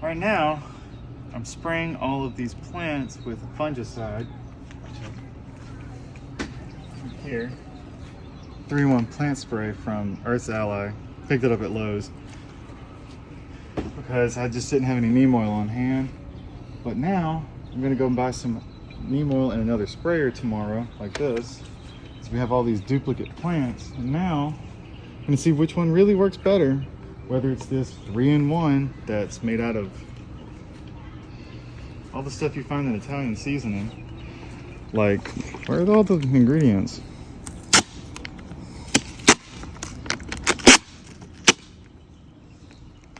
Right now, I'm spraying all of these plants with fungicide. Here, 3-in-1 plant spray from Earth's Ally. Picked it up at Lowe's because I just didn't have any neem oil on hand. But now I'm gonna go and buy some neem oil and another sprayer tomorrow, like this. So we have all these duplicate plants, and now I'm gonna see which one really works better. Whether it's this 3-in-1 that's made out of all the stuff you find in Italian seasoning. Like, where are all the ingredients?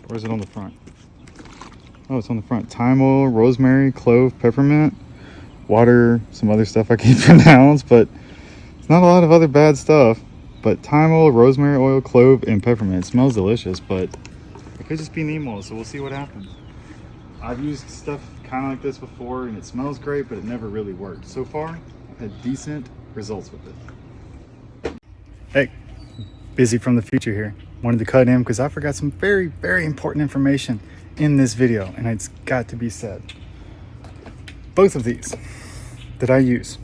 Or is it on the front? Oh, it's on the front. Thyme oil, rosemary, clove, peppermint, water, some other stuff I can't pronounce, but it's not a lot of other bad stuff. But thyme oil, rosemary oil, clove, and peppermint. It smells delicious, but it could just be neem oil, so we'll see what happens. I've used stuff kind of like this before, and it smells great, but it never really worked. So far, I've had decent results with it. Hey, Bizzy from the future here. Wanted to cut in because I forgot some very, very important information in this video, and it's got to be said. Both of these that I use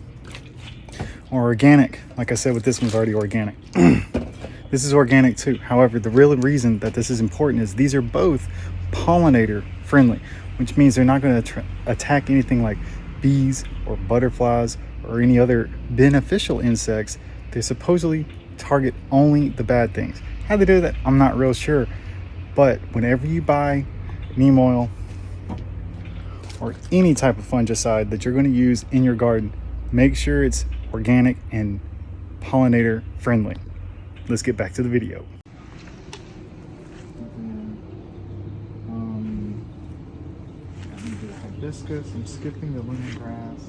are organic. Like I said, with this one's already organic. This is organic too. However, the real reason that this is important is these are both pollinator friendly, which means they're not going to attack anything like bees or butterflies or any other beneficial insects. They supposedly target only the bad things. How they do that, I'm not real sure. But whenever you buy neem oil or any type of fungicide that you're going to use in your garden, make sure it's organic and pollinator friendly. Let's get back to the video. Hibiscus, I'm skipping the lemongrass,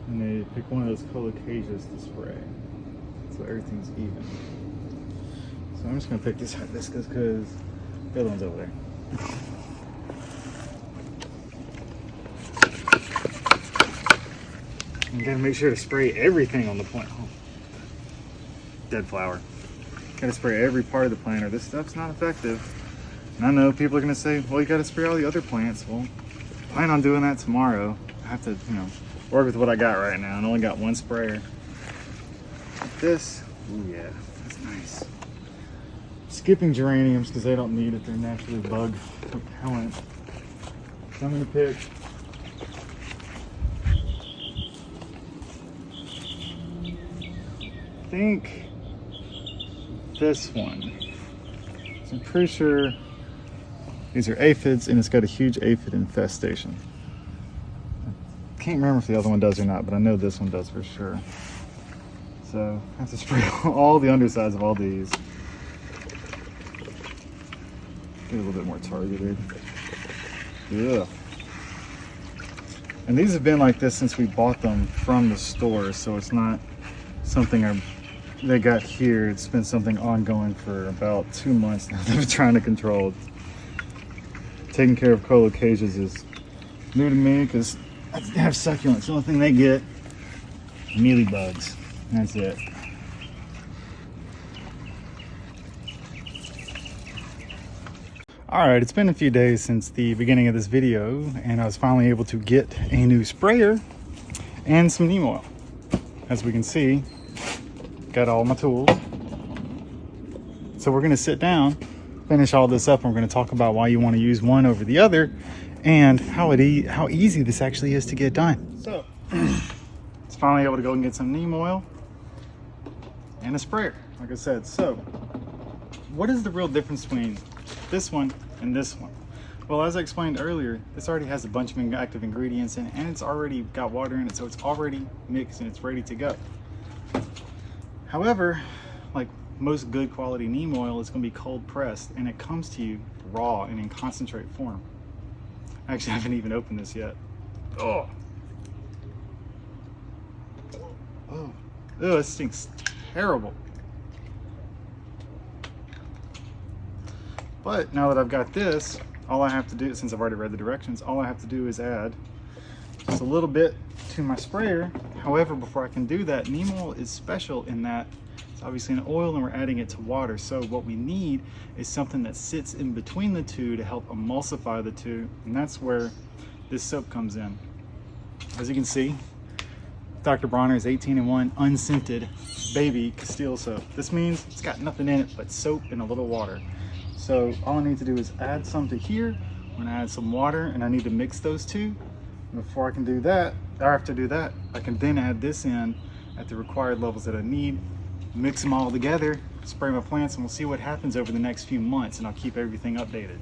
and they pick one of those colocasia to spray so everything's even. So I'm just gonna pick this hibiscus because the other one's over there. You gotta make sure to spray everything on the plant. Oh. Dead flower. Gotta spray every part of the plant or this stuff's not effective. And I know people are gonna say, well, you gotta spray all the other plants. Well, plan on doing that tomorrow. I have to, work with what I got right now. I only got one sprayer. This, oh yeah, that's nice. Skipping geraniums because they don't need it. They're naturally bug repellent. So I'm gonna pick I think this one. So I'm pretty sure these are aphids, and it's got a huge aphid infestation. I can't remember if the other one does or not, but I know this one does for sure. So I have to spray all the undersides of all these. Get a little bit more targeted. Yeah. And these have been like this since we bought them from the store, so it's not something they got here. It's been something ongoing for about 2 months now. They've been trying to control. Taking care of colocasias is new to me because I have succulents. The only thing they get mealy bugs. That's it. Alright, it's been a few days since the beginning of this video, and I was finally able to get a new sprayer and some neem oil. As we can see, got all my tools. So we're going to sit down, finish all this up, and we're going to talk about why you want to use one over the other and how easy this actually is to get done. So, it's finally able to go and get some neem oil and a sprayer, like I said. So, what is the real difference between this one and this one? Well, as I explained earlier, this already has a bunch of active ingredients in it, and it's already got water in it, so it's already mixed and it's ready to go. However, like most good quality neem oil, it's going to be cold pressed, and it comes to you raw and in concentrate form. I actually haven't even opened this yet. Oh, it stinks terrible. But now that I've got this, all I have to do, since I've already read the directions, all I have to do is add just a little bit to my sprayer. However, before I can do that, neem oil is special in that It's obviously an oil and we're adding it to water. So what we need is something that sits in between the two to help emulsify the two. And that's where this soap comes in. As you can see, Dr. Bronner's 18-in-1 unscented baby Castile soap. This means it's got nothing in it but soap and a little water. So all I need to do is add some to here. I'm gonna add some water and I need to mix those two. And before I can do that, or after I do that, I can then add this in at the required levels that I need, mix them all together, spray my plants, and we'll see what happens over the next few months, and I'll keep everything updated.